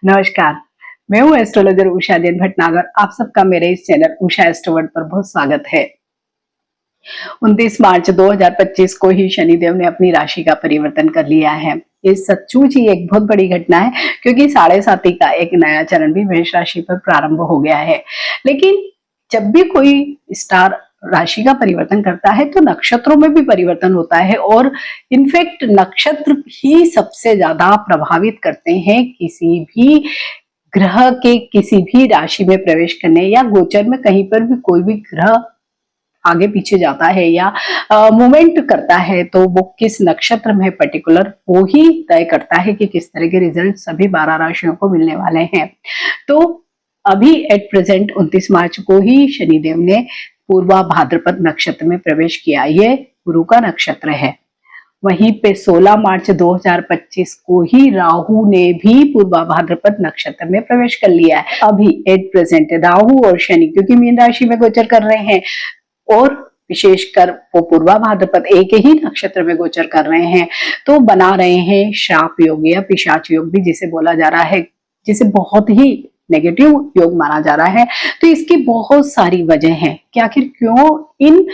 नमस्कार। मैं हूँ एस्ट्रोलॉजर उषा जैन भटनागर। आप सबका मेरे इस चैनल उषा एस्ट्रोवर्ड पर बहुत स्वागत है। 29 मार्च 2025 को ही शनिदेव ने अपनी राशि का परिवर्तन कर लिया है। ये सचमुच ही एक बहुत बड़ी घटना है, क्योंकि 7.5 का एक नया चरण भी मेष राशि पर प्रारंभ हो गया है। लेकिन जब भी कोई स्टार राशि का परिवर्तन करता है तो नक्षत्रों में भी परिवर्तन होता है, और इनफैक्ट नक्षत्र ही सबसे ज्यादा प्रभावित करते हैं किसी भी ग्रह के किसी भी राशि में प्रवेश करने, या गोचर में कहीं पर भी कोई भी ग्रह आगे पीछे जाता है या मूवमेंट करता है तो वो किस नक्षत्र में पर्टिकुलर वो ही तय करता है कि किस तरह के रिजल्ट सभी 12 राशियों को मिलने वाले हैं। तो अभी एट प्रेजेंट 29 मार्च को ही शनिदेव ने पूर्वा भाद्रपद नक्षत्र में प्रवेश किया। ये गुरु का नक्षत्र है। वहीं पे 16 मार्च 2025 को ही राहु ने भी पूर्वा भाद्रपद नक्षत्र में प्रवेश कर लिया है। अभी एट प्रेजेंट राहु और शनि क्योंकि मीन राशि में गोचर कर रहे हैं, और विशेषकर वो पूर्वा भाद्रपद एक ही नक्षत्र में गोचर कर रहे हैं, तो बना रहे हैं श्राप योग या पिशाच योग भी जिसे बोला जा रहा है, जिसे बहुत ही नेगेटिव योग माना जा रहा है। तो इसकी बहुत सारी वजह है कि आखिर क्यों इन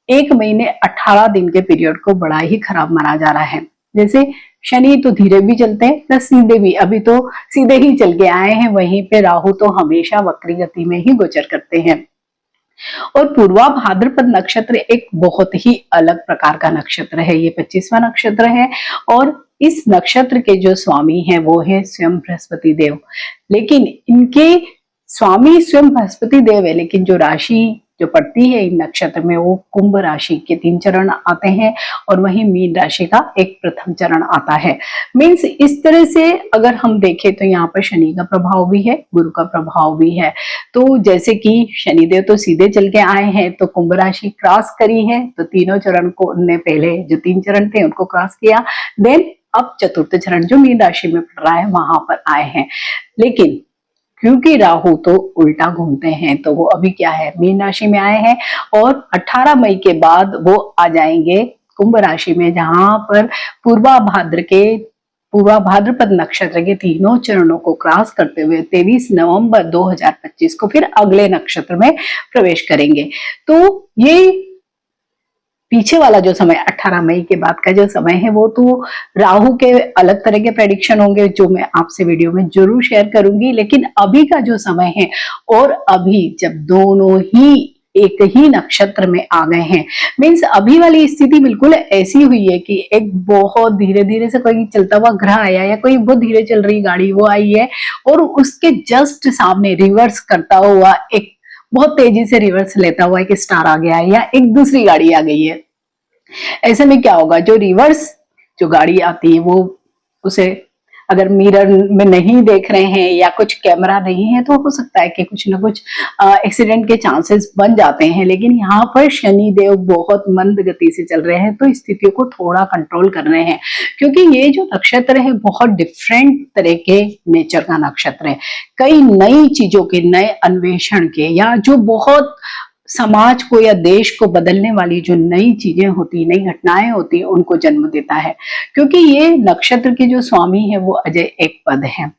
1 महीने 18 दिन के पीरियड को बड़ा ही खराब माना जा रहा है। जैसे शनि तो धीरे भी चलते हैं प्लस सीधे भी, अभी तो सीधे ही चल के आए हैं। वहीं पे राहु तो हमेशा वक्री गति में ही गोचर करते हैं। और पूर्वा भाद्रपद नक्षत्र एक बहुत ही अलग प्रकार का नक्षत्र है। ये 25वां नक्षत्र है, और इस नक्षत्र के जो स्वामी हैं वो है स्वयं बृहस्पति देव। लेकिन इनके स्वामी स्वयं बृहस्पति देव है, लेकिन जो राशि जो पड़ती है इन नक्षत्र में वो कुंभ राशि के 3 चरण आते हैं, और वहीं मीन राशि का एक प्रथम चरण आता है। मीन्स इस तरह से अगर हम देखें तो यहाँ पर शनि का प्रभाव भी है, गुरु का प्रभाव भी है। तो जैसे कि शनिदेव तो सीधे चल के आए हैं, तो कुंभ राशि क्रॉस करी है, तो तीनों चरण को उनने पहले जो 3 चरण थे उनको क्रॉस किया, देन अब चतुर्थ चरण जो मीन राशि में पड़ रहा है वहां पर आए हैं। लेकिन क्योंकि राहु तो उल्टा घूमते हैं, तो वो अभी क्या है मीन राशि में आए हैं, और 18 मई के बाद वो आ जाएंगे कुंभ राशि में, जहां पर पूर्वा भाद्रपद नक्षत्र के तीनों चरणों को क्रॉस करते हुए 23 नवंबर 2025 को फिर अगले नक्षत्र में प्रवेश करेंगे। तो ये पीछे वाला जो समय 18 मई के बाद का जो समय है वो तो राहु के अलग तरह के प्रेडिक्शन होंगे जो मैं आपसे वीडियो में जरूर शेयर करूंगी। लेकिन अभी का जो समय है, और अभी जब दोनों ही एक ही नक्षत्र में आ गए हैं, मीन्स अभी वाली स्थिति बिल्कुल ऐसी हुई है कि एक बहुत धीरे धीरे से कोई चलता हुआ ग्रह आया, या कोई बहुत धीरे चल रही गाड़ी वो आई है, और उसके जस्ट सामने रिवर्स करता हुआ एक बहुत तेजी से रिवर्स लेता हुआ एक स्टार आ गया है, या एक दूसरी गाड़ी आ गई है। ऐसे में क्या होगा, जो रिवर्स जो गाड़ी आती है वो उसे अगर मिरर में नहीं देख रहे हैं या कुछ कैमरा नहीं है तो हो सकता है कि कुछ ना कुछ एक्सीडेंट के चांसेस बन जाते हैं। लेकिन यहाँ पर शनि देव बहुत मंद गति से चल रहे हैं, तो स्थितियों को थोड़ा कंट्रोल कर रहे हैं, क्योंकि ये जो नक्षत्र है बहुत डिफरेंट तरह के नेचर का नक्षत्र है। कई नई चीजों के, नए अन्वेषण के, या जो बहुत समाज को या देश को बदलने वाली जो नई चीजें होती, नई घटनाएं होती, उनको जन्म देता है। क्योंकि ये नक्षत्र के जो स्वामी है वो अजय एक पद है,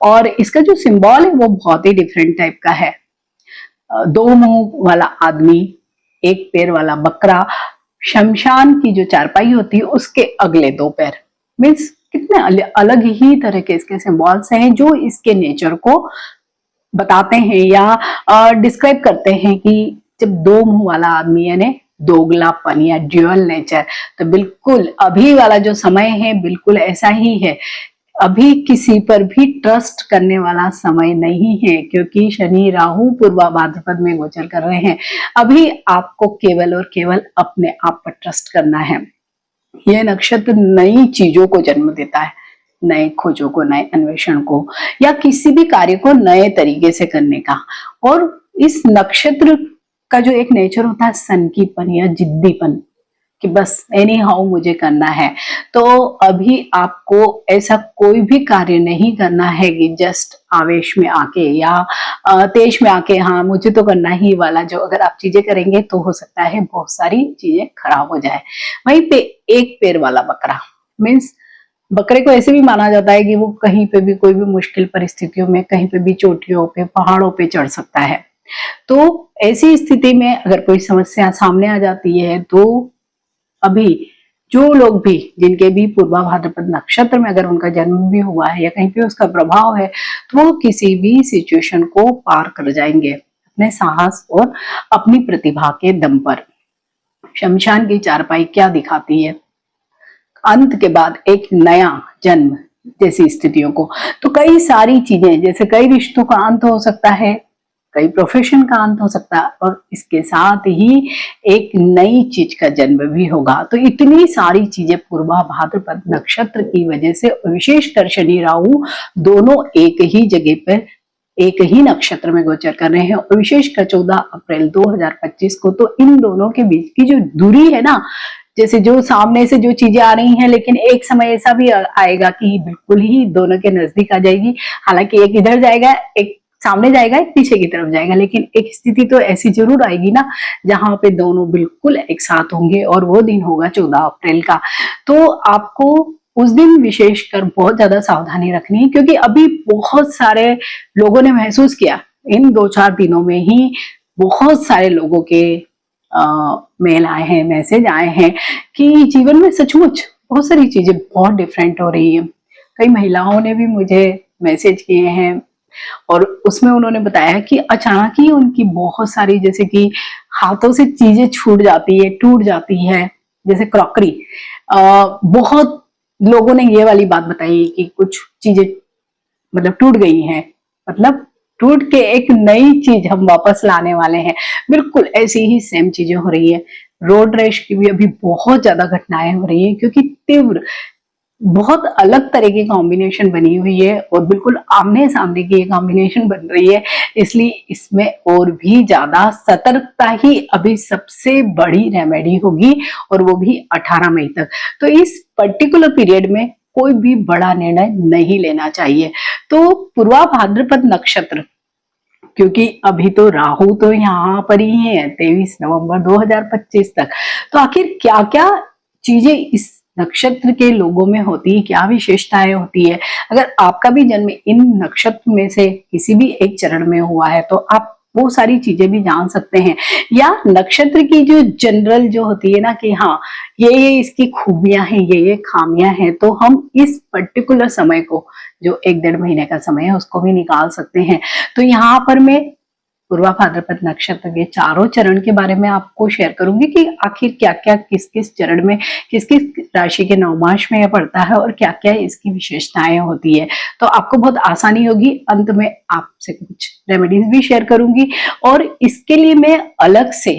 और इसका जो सिंबल है वो बहुत ही डिफरेंट टाइप का है। 2 मुंह वाला आदमी, 1 पैर वाला बकरा, शमशान की जो चारपाई होती है उसके अगले 2 पैर। मीन्स कितने अलग ही तरह के इसके सिंबल्स हैं जो इसके नेचर को बताते हैं या डिस्क्राइब करते हैं कि जब 2 मुंह वाला आदमी यानी दोगलापन या ड्यूअल नेचर, तो बिल्कुल अभी वाला जो समय है बिल्कुल ऐसा ही है। अभी किसी पर भी ट्रस्ट करने वाला समय नहीं है, क्योंकि शनि राहु पूर्वा भाद्रपद में गोचर कर रहे हैं। अभी आपको केवल और केवल अपने आप पर ट्रस्ट करना है। यह नक्षत्र नई चीजों को जन्म देता है, नए खोजों को, नए अन्वेषण को, या किसी भी कार्य को नए तरीके से करने का। और इस नक्षत्र का जो एक नेचर होता है सनकीपन या जिद्दीपन, कि बस एनी हाउ मुझे करना है। तो अभी आपको ऐसा कोई भी कार्य नहीं करना है कि जस्ट आवेश में आके या तेज में आके हाँ मुझे तो करना ही वाला, जो अगर आप चीजें करेंगे तो हो सकता है बहुत सारी चीजें खराब हो जाए। वहीं पे 1 पैर वाला बकरा मीन्स बकरे को ऐसे भी माना जाता है कि वो कहीं पे भी कोई भी मुश्किल परिस्थितियों में कहीं पे भी चोटियों पे पहाड़ों पे चढ़ सकता है। तो ऐसी स्थिति में अगर कोई समस्या सामने आ जाती है तो अभी जो लोग भी जिनके भी पूर्वा भाद्रपद नक्षत्र में अगर उनका जन्म भी हुआ है या कहीं पे उसका प्रभाव है तो वो किसी भी सिचुएशन को पार कर जाएंगे अपने साहस और अपनी प्रतिभा के दम पर। शमशान की चारपाई क्या दिखाती है? अंत के बाद एक नया जन्म जैसी स्थितियों को। तो कई सारी चीजें, जैसे कई रिश्तों का अंत हो सकता है, कई प्रोफेशन का अंत हो सकता है और इसके साथ ही एक नई चीज का जन्म भी होगा। तो इतनी सारी चीजें पूर्वा भाद्रपद नक्षत्र की वजह से, विशेषकर शनि राहु दोनों एक ही जगह पर एक ही नक्षत्र में गोचर कर रहे हैं और विशेषकर 14 अप्रैल 2025 को तो इन दोनों के बीच की जो दूरी है ना, जैसे जो सामने से जो चीजें आ रही हैं, लेकिन एक समय ऐसा भी आएगा कि बिल्कुल ही दोनों के नजदीक आ जाएगी। हालांकि एक इधर जाएगा, एक सामने जाएगा, एक पीछे की तरफ जाएगा, लेकिन एक स्थिति तो ऐसी जरूर आएगी ना जहां पे दोनों बिल्कुल एक साथ होंगे और वो दिन होगा 14 अप्रैल का। तो आपको उस दिन विशेषकर बहुत ज्यादा सावधानी रखनी है, क्योंकि अभी बहुत सारे लोगों ने महसूस किया इन 2-4 दिनों में ही, बहुत सारे लोगों के मेल आए हैं, मैसेज आए हैं कि जीवन में सचमुच बहुत सारी चीजें बहुत डिफरेंट हो रही है। कई महिलाओं ने भी मुझे मैसेज किए हैं और उसमें उन्होंने बताया कि अचानक ही उनकी बहुत सारी, जैसे कि हाथों से चीजें छूट जाती है, टूट जाती है, जैसे क्रॉकरी। बहुत लोगों ने ये वाली बात बताई कि कुछ चीजें मतलब टूट गई हैं, मतलब टूट के एक नई चीज हम वापस लाने वाले हैं। बिल्कुल ऐसी ही सेम चीजें हो रही है। रोड रैश की भी अभी बहुत ज्यादा घटनाएं हो रही है, क्योंकि तीव्र बहुत अलग तरह की कॉम्बिनेशन बनी हुई है और बिल्कुल आमने सामने की ये कॉम्बिनेशन बन रही है, इसलिए इसमें और भी ज्यादा सतर्कता ही अभी सबसे बड़ी रेमेडी होगी और वो भी 18 मई तक। तो इस पर्टिकुलर पीरियड में कोई भी बड़ा निर्णय नहीं लेना चाहिए। तो पूर्वा भाद्रपद नक्षत्र, क्योंकि अभी तो राहु तो यहाँ पर ही है 23 नवंबर 2025 तक, तो आखिर क्या क्या चीजें इस नक्षत्र के लोगों में होती है, क्या विशेषताएं होती है। अगर आपका भी जन्म इन नक्षत्र में से किसी भी एक चरण में हुआ है तो आप वो सारी चीजें भी जान सकते हैं, या नक्षत्र की जो जनरल जो होती है ना कि हाँ ये इसकी खूबियां हैं, ये खामियां हैं, तो हम इस पर्टिकुलर समय को जो 1-1.5 महीने का समय है उसको भी निकाल सकते हैं। तो यहाँ पर मैं पूर्वा भाद्रपद नक्षत्र के चारों चरण के बारे में आपको शेयर करूंगी कि आखिर क्या क्या किस किस चरण में किस किस राशि के नवमास में यह पड़ता है और क्या क्या इसकी विशेषताएं होती है। तो आपको बहुत आसानी होगी। अंत में आपसे कुछ रेमेडीज भी शेयर करूंगी और इसके लिए मैं अलग से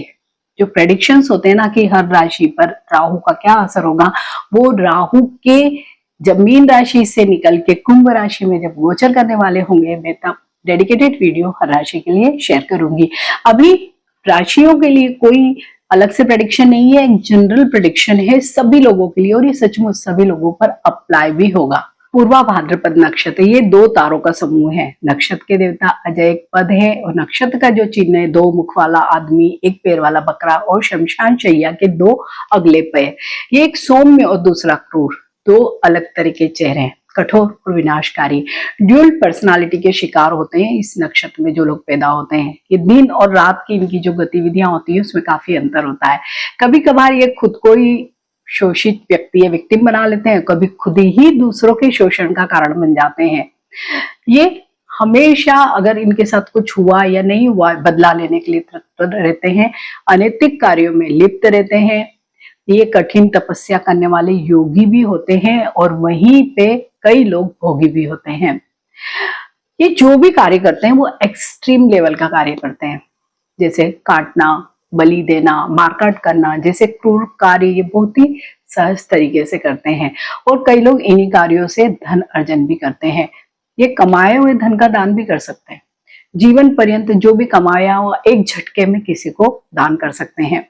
जो प्रेडिक्शंस होते हैं ना कि हर राशि पर राहु का क्या असर होगा, वो राहु के जब मीन राशि से निकल के कुंभ राशि में जब गोचर करने वाले होंगे, मैं तब डेडिकेटेड वीडियो हर राशि के लिए शेयर करूंगी। अभी राशियों के लिए कोई अलग से प्रेडिक्शन नहीं है, एक जनरल प्रेडिक्शन है सभी लोगों के लिए और ये सचमुच सभी लोगों पर अप्लाई भी होगा। पूर्वा भाद्रपद नक्षत्र ये 2 तारों का समूह है। नक्षत्र के देवता अजय पद है और नक्षत्र का जो चिन्ह है 2 मुख वाला आदमी, 1 पैर वाला बकरा और शमशान शैया के 2 अगले पैर। ये एक सौम्य और दूसरा क्रूर, 2 अलग तरह के चेहरे हैं, कठोर और विनाशकारी। ड्यूअल पर्सनालिटी के शिकार होते हैं इस नक्षत्र में जो लोग पैदा होते हैं। ये दिन और रात की इनकी जो गतिविधियां होती है उसमें काफी अंतर होता है। कभी कभार ये खुद को ही शोषित व्यक्ति या विक्टिम बना लेते हैं, कभी खुद ही दूसरों के शोषण का कारण बन जाते हैं। ये हमेशा अगर इनके साथ कुछ हुआ या नहीं हुआ बदला लेने के लिए तत्पर रहते हैं, अनैतिक कार्यों में लिप्त रहते हैं। ये कठिन तपस्या करने वाले योगी भी होते हैं और वहीं पे कई लोग भोगी भी होते हैं। ये जो भी कार्य करते हैं वो एक्सट्रीम लेवल का कार्य करते हैं, जैसे काटना, बलि देना, मारकाट करना जैसे क्रूर कार्य ये बहुत ही सहज तरीके से करते हैं और कई लोग इन्हीं कार्यों से धन अर्जन भी करते हैं। ये कमाए हुए धन का दान भी कर सकते हैं। जीवन पर्यंत जो भी कमाया हुआ एक झटके में किसी को दान कर सकते हैं।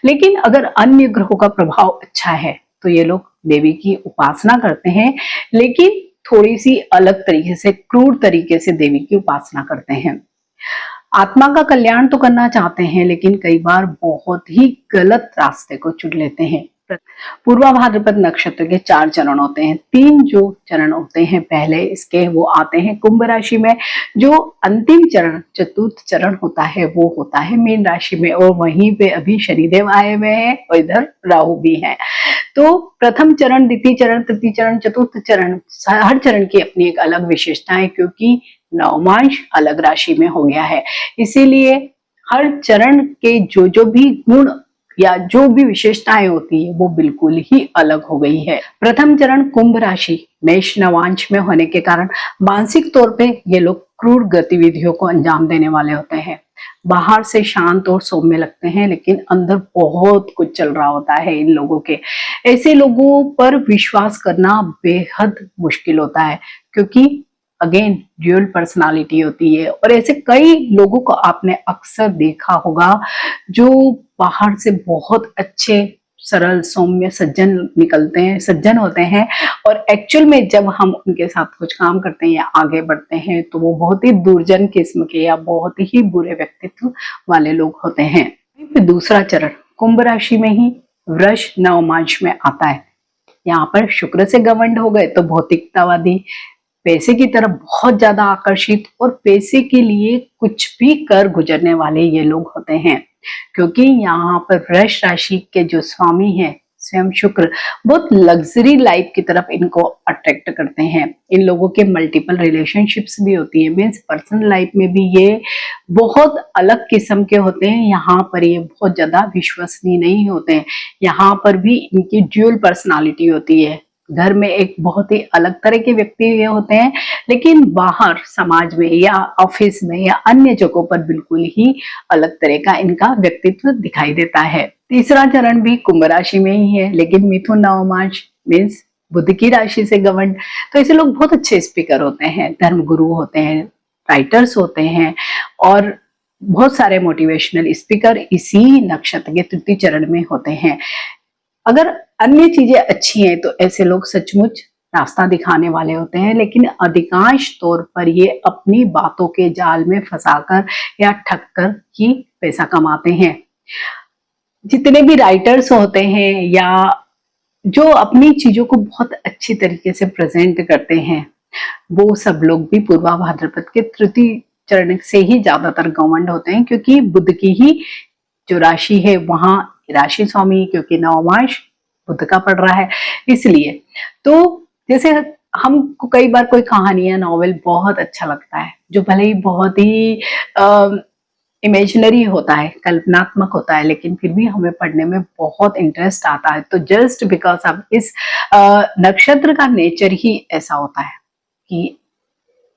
लेकिन अगर अन्य ग्रहों का प्रभाव अच्छा है तो ये लोग देवी की उपासना करते हैं, लेकिन थोड़ी सी अलग तरीके से, क्रूर तरीके से देवी की उपासना करते हैं। आत्मा का कल्याण तो करना चाहते हैं लेकिन कई बार बहुत ही गलत रास्ते को चुन लेते हैं। पूर्वा भाद्रपद नक्षत्र के 4 चरण होते हैं। 3 जो चरण होते हैं पहले इसके वो आते हैं कुंभ राशि में। जो अंतिम चरण चतुर्थ चरण होता है वो होता है मीन राशि में, और वहीं पे अभी शनिदेव आए हुए हैं और इधर राहु भी है। तो प्रथम चरण, द्वितीय चरण, तृतीय चरण, चतुर्थ चरण, हर चरण की अपनी एक अलग विशेषता है, क्योंकि नवमांश अलग राशि में हो गया है। इसीलिए हर चरण के जो भी गुण या जो भी विशेषताएं होती है वो बिल्कुल ही अलग हो गई है। प्रथम चरण कुंभ राशि मेष नवांश में होने के कारण मानसिक तौर पे ये लोग क्रूर गतिविधियों को अंजाम देने वाले होते हैं। बाहर से शांत और सौम्य लगते हैं, लेकिन अंदर बहुत कुछ चल रहा होता है इन लोगों के। ऐसे लोगों पर विश्वास करना बेहद मुश्किल होता है, क्योंकि अगेन ड्यूअल पर्सनालिटी होती है। और ऐसे कई लोगों को आपने अक्सर देखा होगा जो बाहर से बहुत अच्छे, सरल, सौम्य, सज्जन निकलते हैं, सज्जन होते हैं, और एक्चुअल में जब हम उनके साथ कुछ काम करते हैं या आगे बढ़ते हैं तो वो बहुत ही दुर्जन किस्म के या बहुत ही बुरे व्यक्तित्व वाले लोग होते हैं। फिर दूसरा चरण कुंभ राशि में ही वृष नवमांश में आता है। यहाँ पर शुक्र से घमंड हो गए तो भौतिकतावादी, पैसे की तरफ बहुत ज्यादा आकर्षित और पैसे के लिए कुछ भी कर गुजरने वाले ये लोग होते हैं, क्योंकि यहाँ पर वृष राशि के जो स्वामी हैं स्वयं शुक्र बहुत लग्जरी लाइफ की तरफ इनको अट्रैक्ट करते हैं। इन लोगों के मल्टीपल रिलेशनशिप्स भी होती है, मीन्स पर्सनल लाइफ में भी ये बहुत अलग किस्म के होते हैं। यहाँ पर ये बहुत ज्यादा विश्वसनीय नहीं होते हैं। यहाँ पर भी इनकी ड्यूअल पर्सनालिटी होती है। घर में एक बहुत ही अलग तरह के व्यक्ति ये होते हैं, लेकिन बाहर समाज में या ऑफिस में या अन्य जगहों पर बिल्कुल ही अलग तरह का इनका व्यक्तित्व दिखाई देता है। तीसरा चरण भी कुंभ राशि में ही है, लेकिन मिथुन नवमांश मीन्स बुध की राशि से घमंड। तो ऐसे लोग बहुत अच्छे स्पीकर होते हैं, धर्मगुरु होते हैं, राइटर्स होते हैं, और बहुत सारे मोटिवेशनल स्पीकर इसी नक्षत्र के तृतीय चरण में होते हैं। अगर अन्य चीजें अच्छी हैं तो ऐसे लोग सचमुच रास्ता दिखाने वाले होते हैं, लेकिन अधिकांश तौर पर ये अपनी बातों के जाल में फंसाकर या ठगकर ही पैसा कमाते हैं। जितने भी राइटर्स होते हैं या जो अपनी चीजों को बहुत अच्छी तरीके से प्रेजेंट करते हैं, वो सब लोग भी पूर्वा भाद्रपद के तृतीय चरण से ही ज्यादातर घमंड होते हैं, क्योंकि बुध की ही जो राशि है वहां राशि स्वामी, क्योंकि नवमांश बुध का पड़ रहा है, इसलिए। तो जैसे हमको कई बार कोई कहानी या नॉवेल बहुत अच्छा लगता है, जो भले ही बहुत ही इमेजिनरी होता है, कल्पनात्मक होता है, लेकिन फिर भी हमें पढ़ने में बहुत इंटरेस्ट आता है। तो जस्ट बिकॉज अब इस नक्षत्र का नेचर ही ऐसा होता है कि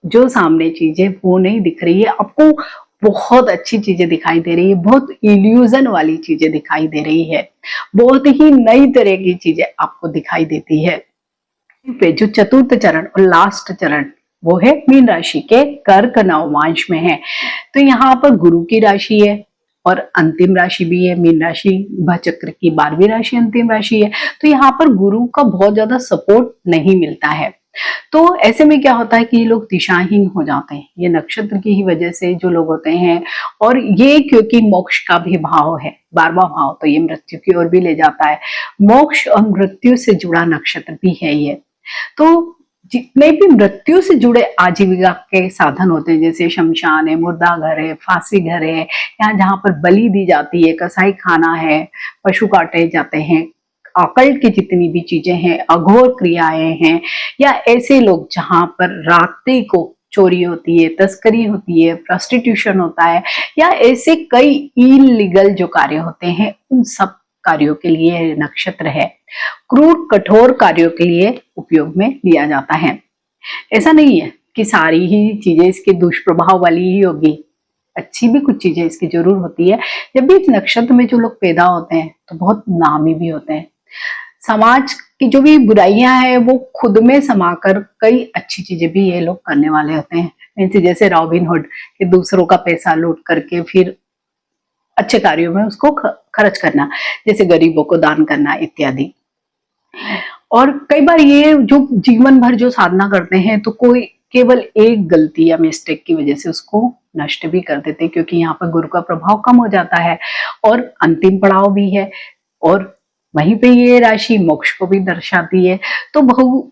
जो सामने चीजें वो नहीं दिख रही है, आपको बहुत अच्छी चीजें दिखाई दे रही है, बहुत इल्यूजन वाली चीजें दिखाई दे रही है, बहुत ही नई तरह की चीजें आपको दिखाई देती है। पे जो चतुर्थ चरण और लास्ट चरण वो है मीन राशि के कर्क नवमांश में है। तो यहाँ पर गुरु की राशि है और अंतिम राशि भी है। मीन राशि भचक्र की 12वीं राशि अंतिम राशि है। तो यहाँ पर गुरु का बहुत ज्यादा सपोर्ट नहीं मिलता है। तो ऐसे में क्या होता है कि ये लोग दिशाहीन हो जाते हैं, ये नक्षत्र की ही वजह से जो लोग होते हैं। और ये क्योंकि मोक्ष का भी भाव है, 12वां भाव, तो ये मृत्यु की ओर भी ले जाता है। मोक्ष और मृत्यु से जुड़ा नक्षत्र भी है ये। तो जितने भी मृत्यु से जुड़े आजीविका के साधन होते हैं, जैसे शमशान है, मुर्दा घर है, फांसी घर है, यहाँ जहाँ पर बलि दी जाती है, कसाई खाना है, पशु काटे जाते हैं, अकल्ट की जितनी भी चीजें हैं, अघोर क्रियाएं हैं, या ऐसे लोग जहां पर रात्रि को चोरी होती है, तस्करी होती है, प्रोस्टिट्यूशन होता है, या ऐसे कई इलीगल जो कार्य होते हैं, उन सब कार्यों के लिए नक्षत्र है। क्रूर कठोर कार्यों के लिए उपयोग में लिया जाता है। ऐसा नहीं है कि सारी ही चीजें इसके दुष्प्रभाव वाली ही होगी, अच्छी भी कुछ चीजें इसकी जरूर होती है। जब भी इस नक्षत्र में जो लोग पैदा होते हैं तो बहुत नामी भी होते हैं। समाज की जो भी बुराइयां हैं वो खुद में समाकर कई अच्छी चीजें भी ये लोग करने वाले होते हैं। जैसे रॉबिन हुड कि दूसरों का पैसा लूट करके फिर अच्छे कार्यों में उसको खर्च करना, जैसे गरीबों को दान करना इत्यादि। और कई बार ये जो जीवन भर जो साधना करते हैं तो कोई केवल एक गलती या मिस्टेक की वजह से उसको नष्ट भी कर देते हैं, क्योंकि यहाँ पर गुरु का प्रभाव कम हो जाता है और अंतिम पड़ाव भी है। और वहीं पे ये राशि मोक्ष को भी दर्शाती है। तो बहु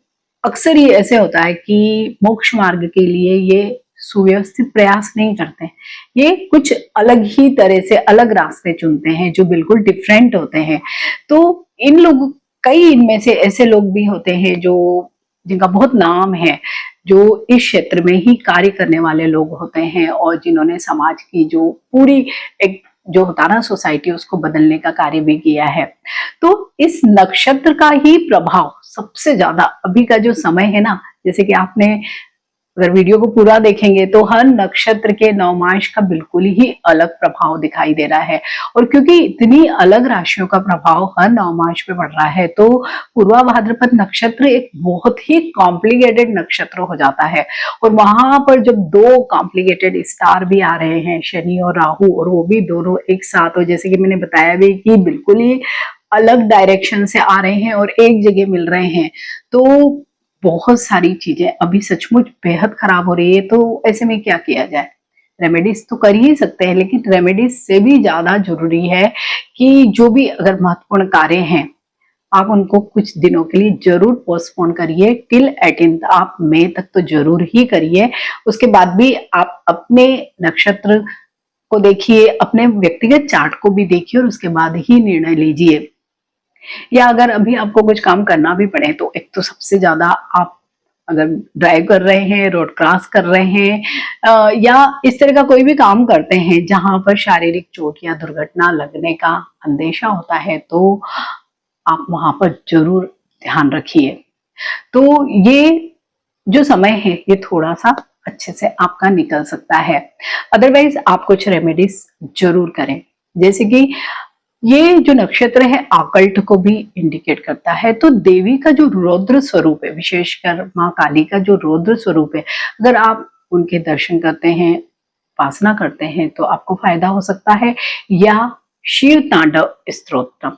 अक्सर ये ऐसे होता है कि मोक्ष मार्ग के लिए ये सुव्यवस्थित प्रयास नहीं करते, ये कुछ अलग ही तरह से अलग रास्ते चुनते हैं जो बिल्कुल डिफरेंट होते हैं। तो इन लोग, कई इनमें से ऐसे लोग भी होते हैं जो जिनका बहुत नाम है, जो इस क्षेत्र में ही कार्य करने वाले लोग होते हैं और जिन्होंने समाज की जो पूरी एक जो होता है ना सोसाइटी, उसको बदलने का कार्य भी किया है। तो इस नक्षत्र का ही प्रभाव सबसे ज्यादा अभी का जो समय है ना, जैसे कि आपने अगर वीडियो को पूरा देखेंगे तो हर नक्षत्र के नवमांश का बिल्कुल ही अलग प्रभाव दिखाई दे रहा है। और क्योंकि इतनी अलग राशियों का प्रभाव हर नवमांश पे पड़ रहा है, तो पूर्वा भाद्रपद नक्षत्र एक बहुत ही कॉम्प्लिकेटेड नक्षत्र हो जाता है। और वहां पर जब दो कॉम्प्लिकेटेड स्टार भी आ रहे हैं, शनि और राहु, और वो भी दोनों एक साथ, और जैसे कि मैंने बताया भी कि बिल्कुल ही अलग डायरेक्शन से आ रहे हैं और एक जगह मिल रहे हैं, तो बहुत सारी चीजें अभी सचमुच बेहद खराब हो रही है। तो ऐसे में क्या किया जाए? रेमेडीज तो कर ही सकते हैं, लेकिन रेमेडीज से भी ज्यादा जरूरी है कि जो भी अगर महत्वपूर्ण कार्य हैं, आप उनको कुछ दिनों के लिए जरूर पोस्टपोन करिए। टिल 18 आप मई तक तो जरूर ही करिए। उसके बाद भी आप अपने नक्षत्र को देखिए, अपने व्यक्तिगत चार्ट को भी देखिए और उसके बाद ही निर्णय लीजिए। या अगर अभी आपको कुछ काम करना भी पड़े, तो एक तो सबसे ज्यादा आप अगर ड्राइव कर रहे हैं, रोड क्रॉस कर रहे हैं, या इस तरह का कोई भी काम करते हैं जहां पर शारीरिक चोट या दुर्घटना लगने का अंदेशा होता है, तो आप वहां पर जरूर ध्यान रखिए। तो ये जो समय है ये थोड़ा सा अच्छे से आपका निकल सकता है। अदरवाइज आप कुछ रेमेडीज जरूर करें। जैसे कि ये जो नक्षत्र है आकल्ट को भी इंडिकेट करता है, तो देवी का जो रौद्र स्वरूप है, विशेषकर माँ काली का जो रौद्र स्वरूप है, अगर आप उनके दर्शन करते हैं, उपासना करते हैं, तो आपको फायदा हो सकता है। या शिव तांडव स्तोत्र,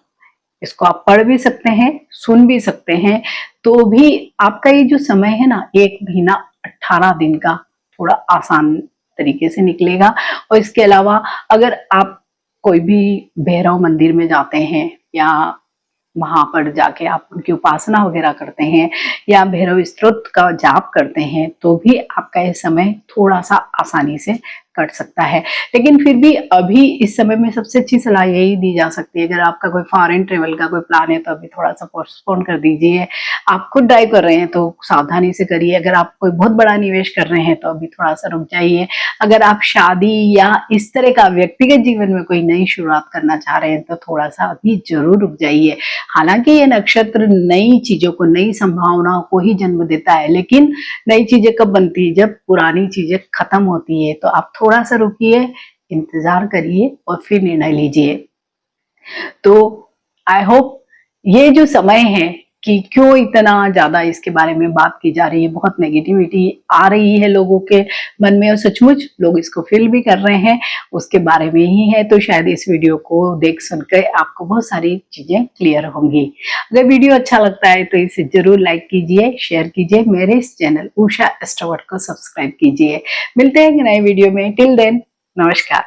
इसको आप पढ़ भी सकते हैं, सुन भी सकते हैं, तो भी आपका ये जो समय है ना, 1 महीना 18 दिन का थोड़ा आसान तरीके से निकलेगा। और इसके अलावा अगर आप कोई भी भैरव मंदिर में जाते हैं या वहां पर जाके आप उनकी उपासना वगैरह करते हैं या भैरव स्तोत्र का जाप करते हैं, तो भी आपका ये समय थोड़ा सा आसानी से कट सकता है। लेकिन फिर भी अभी इस समय में सबसे अच्छी सलाह यही दी जा सकती है, अगर आपका कोई फॉरेन ट्रेवल का कोई प्लान है तो अभी थोड़ा सा पोस्टपोन कर दीजिए। आप खुद ड्राइव कर रहे हैं तो सावधानी से करिए। अगर आप कोई बहुत बड़ा निवेश कर रहे हैं तो अभी थोड़ा सा रुक जाइए। अगर आप शादी या इस तरह का व्यक्तिगत जीवन में कोई नई शुरुआत करना चाह रहे हैं तो थोड़ा सा अभी जरूर रुक जाइए। हालांकि ये नक्षत्र नई चीजों को, नई संभावनाओं को ही जन्म देता है, लेकिन नई चीजें कब बनती है? जब पुरानी चीजें खत्म होती है। तो आप थोड़ा सा रुकिए, इंतजार करिए और फिर निर्णय लीजिए। तो आई होप ये जो समय है कि क्यों इतना ज्यादा इसके बारे में बात की जा रही है, बहुत नेगेटिविटी आ रही है लोगों के मन में और सचमुच लोग इसको फील भी कर रहे हैं, उसके बारे में ही है। तो शायद इस वीडियो को देख सुनकर आपको बहुत सारी चीजें क्लियर होंगी। अगर वीडियो अच्छा लगता है तो इसे जरूर लाइक कीजिए, शेयर कीजिए, मेरे इस चैनल उषा एस्ट्रोवर्ड को सब्सक्राइब कीजिए। मिलते हैं नए वीडियो में। टिल देन, नमस्कार।